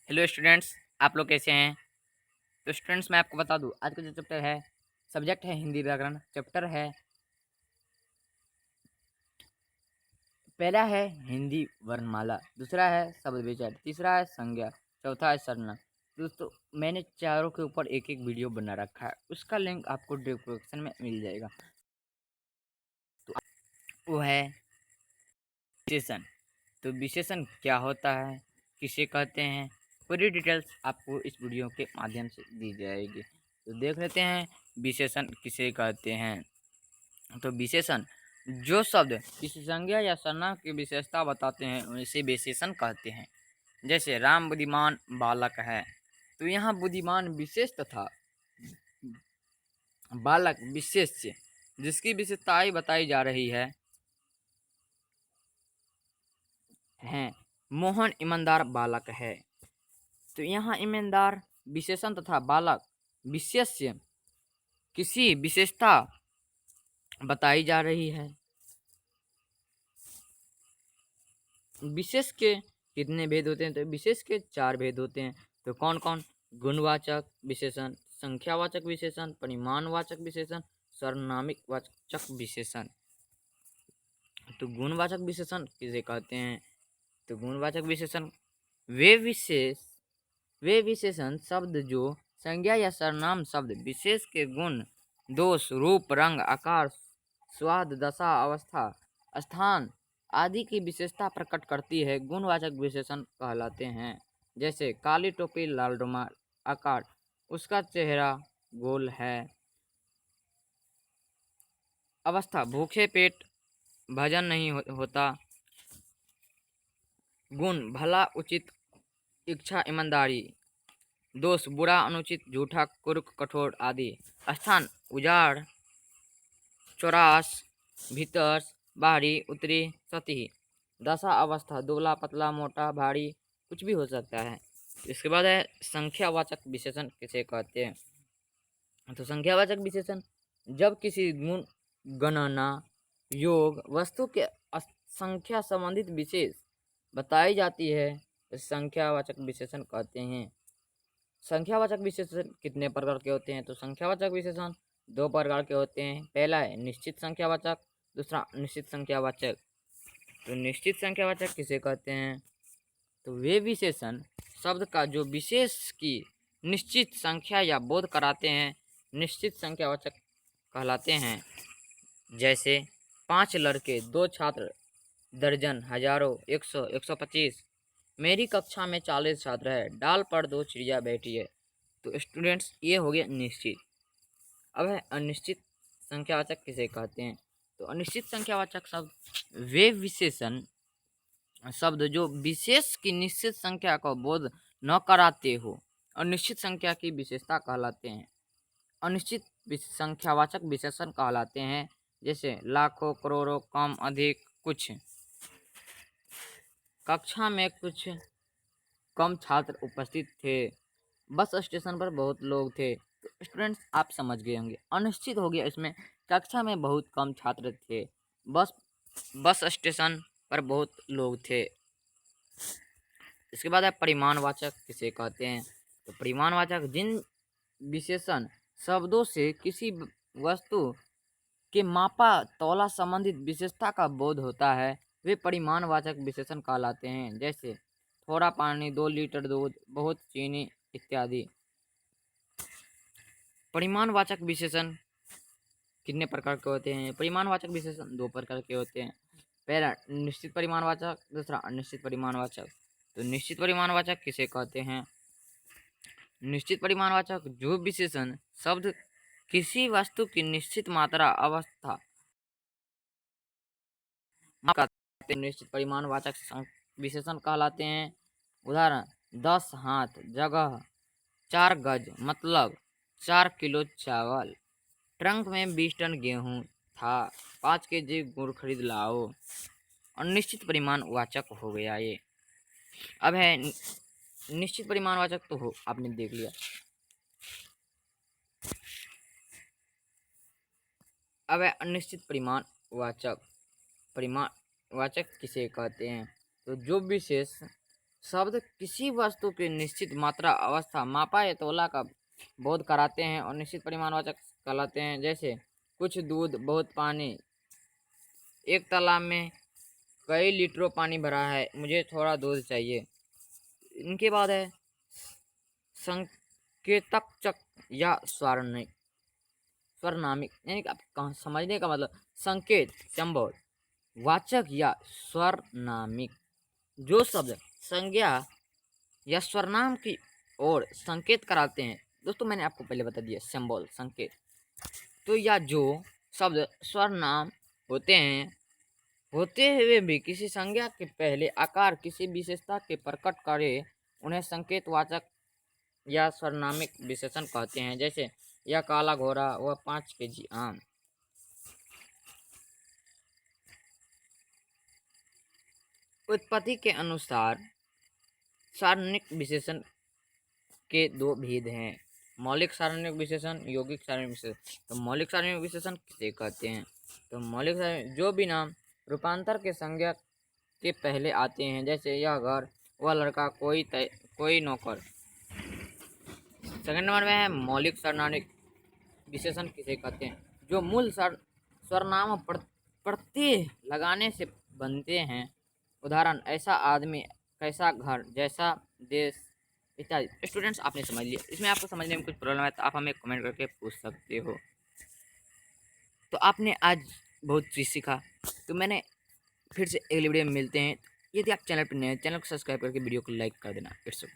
Hello students, आप लोग कैसे हैं। तो स्टूडेंट्स, मैं आपको बता दूं, आज का जो चैप्टर है, सब्जेक्ट है हिंदी व्याकरण। चैप्टर है, पहला है हिंदी वर्णमाला, दूसरा है शब्द विचार, तीसरा है संज्ञा, चौथा है सर्वनाम। दोस्तों, मैंने चारों के ऊपर एक एक वीडियो बना रखा है, उसका लिंक आपको डिस्क्रिप्शन में मिल जाएगा। तो वो है विशेषण। तो विशेषण क्या होता है, किसे कहते हैं, पूरी डिटेल्स आपको इस वीडियो के माध्यम से दी जाएगी। तो देख लेते हैं विशेषण किसे कहते हैं। तो विशेषण जो शब्द किसी संज्ञा या सर्वनाम की विशेषता बताते हैं उसे विशेषण कहते हैं। जैसे राम बुद्धिमान बालक है, तो यहाँ बुद्धिमान विशेष तथा बालक विशेष से जिसकी विशेषताएं बताई जा रही है। मोहन ईमानदार बालक है, तो यहाँ ईमानदार विशेषण तथा बालक विशेष से किसी विशेषता बताई जा रही है। विशेष के कितने भेद होते हैं, तो विशेष के 4 भेद होते हैं। तो कौन कौन? गुणवाचक विशेषण, संख्यावाचक विशेषण, परिमाणवाचक विशेषण, सर्वनामिक वाचक विशेषण। तो गुणवाचक विशेषण किसे कहते हैं? तो गुणवाचक विशेषण वे विशेषण शब्द जो संज्ञा या सर्वनाम शब्द विशेष के गुण, दोष, रूप, रंग, आकार, स्वाद, दशा, अवस्था, स्थान आदि की विशेषता प्रकट करती है, गुणवाचक विशेषण कहलाते हैं। जैसे काली टोपी, लाल रुमाल, आकार उसका चेहरा गोल है, अवस्था भूखे पेट भजन नहीं होता, गुण भला उचित इच्छा ईमानदारी, दोष बुरा अनुचित झूठा कुर्क कठोर आदि, स्थान उजाड़ चौरास भीतर बाहरी उत्तरी सतही, दशा अवस्था दुबला पतला मोटा भारी कुछ भी हो सकता है। इसके बाद है संख्यावाचक विशेषण किसे कहते हैं। तो संख्यावाचक विशेषण जब किसी गुण, गणना, योग, वस्तु के संख्या संबंधित विशेष बताई जाती है तो संख्यावाचक विशेषण कहते हैं। संख्यावाचक विशेषण कितने प्रकार के होते हैं? तो संख्यावाचक विशेषण 2 प्रकार के होते हैं। पहला है निश्चित संख्यावाचक, दूसरा निश्चित संख्यावाचक। तो निश्चित संख्यावाचक किसे कहते हैं? तो वे विशेषण शब्द का जो विशेष की निश्चित संख्या या बोध कराते हैं, निश्चित संख्यावाचक कहलाते हैं। जैसे 5 लड़के, 2 छात्र, दर्जन, हजारों, 100, 125, मेरी कक्षा में 40 छात्र है, डाल पर 2 चिड़िया बैठी है। तो स्टूडेंट्स, ये हो गया निश्चित। अब है अनिश्चित संख्यावाचक किसे कहते हैं? तो अनिश्चित संख्यावाचक शब्द वे विशेषण शब्द जो विशेष की निश्चित संख्या को बोध न कराते हो, अनिश्चित संख्या की विशेषता कहलाते हैं। अनिश्चित संख्यावाचक विशेषण कहलाते हैं। जैसे लाखों, करोड़ों, कम, अधिक, कुछ। कक्षा में कुछ कम छात्र उपस्थित थे, बस स्टेशन पर बहुत लोग थे। तो स्टूडेंट्स, आप समझ गए होंगे, अनिश्चित हो गया इसमें, कक्षा में बहुत कम छात्र थे, बस बस स्टेशन पर बहुत लोग थे। इसके बाद है परिमाणवाचक किसे कहते हैं? तो परिमाणवाचक जिन विशेषण शब्दों से किसी वस्तु के मापा तौला संबंधित विशेषता का बोध होता है, वे परिमाणवाचक विशेषण कहलाते हैं। जैसे थोड़ा पानी, 2 लीटर दूध, बहुत चीनी इत्यादि। परिमाणवाचक विशेषण कितने प्रकार के होते हैं? परिमाणवाचक विशेषण 2 प्रकार के होते हैं। पहला निश्चित परिमाणवाचक, दूसरा अनिश्चित परिमाणवाचक। तो निश्चित परिमाणवाचक किसे कहते हैं? निश्चित परिमाणवाचक जो विशेषण शब्द किसी वस्तु की निश्चित मात्रा, अवस्था निश्चित परिमाणवाचक विशेषण कहलाते हैं। उदाहरण 10 हाथ, जगह 4 गज, मतलब 4 किलो चावल, ट्रंक में 20 टन गेहूं था, 5 केजी गुड़ खरीद लाओ। अनिश्चित परिमाणवाचक हो गया ये। अब है निश्चित परिमाणवाचक, तो हो आपने देख लिया। अब है अनिश्चित परिमाणवाचक। परिमाणवाचक किसे कहते हैं? तो जो विशेष शब्द किसी वस्तु की निश्चित मात्रा, अवस्था, मापा या तोला का बोध कराते हैं और निश्चित परिमाणवाचक कहलाते हैं। जैसे कुछ दूध, बहुत पानी, एक तालाब में कई लीटरों पानी भरा है, मुझे थोड़ा दूध चाहिए। इनके बाद है संकेतक या स्वरनामिक, यानी कि आप समझने का मतलब संकेत सिंबल, वाचक या स्वरनामिक। जो शब्द संज्ञा या स्वरनाम की ओर संकेत कराते हैं, दोस्तों मैंने आपको पहले बता दिया सिंबल संकेत। तो या जो शब्द स्वरनाम होते हैं, होते हुए भी किसी संज्ञा के पहले आकार किसी विशेषता के प्रकट करे, उन्हें संकेतवाचक या स्वरनामिक विशेषण कहते हैं। जैसे यह काला घोड़ा, वह 5 केजी आम। उत्पत्ति के अनुसार सारणिक विशेषण के दो भेद हैं, मौलिक सारणिक विशेषण, यौगिक सारणिक विशेषण। तो मौलिक सारणिक विशेषण किसे कहते हैं? तो मौलिक सारणिक जो भी नाम रूपांतर के संज्ञा के पहले आते हैं, जैसे यह घर, वह लड़का, कोई नौकर। सेकंड नंबर में है मौलिक सारणिक विशेषण किसे कहते हैं? जो मूल स्वरनाम प्रत्यय लगाने से बनते हैं। उदाहरण ऐसा आदमी, कैसा घर, जैसा देश इत्यादि। स्टूडेंट्स आपने समझ लिया। इसमें आपको समझने में कुछ प्रॉब्लम है तो आप हमें कमेंट करके पूछ सकते हो। तो आपने आज बहुत चीज़ सीखा। तो मैंने फिर से अगली वीडियो में मिलते हैं। यदि आप चैनल पर नए हैं, चैनल को सब्सक्राइब करके वीडियो को लाइक कर देना। It's okay.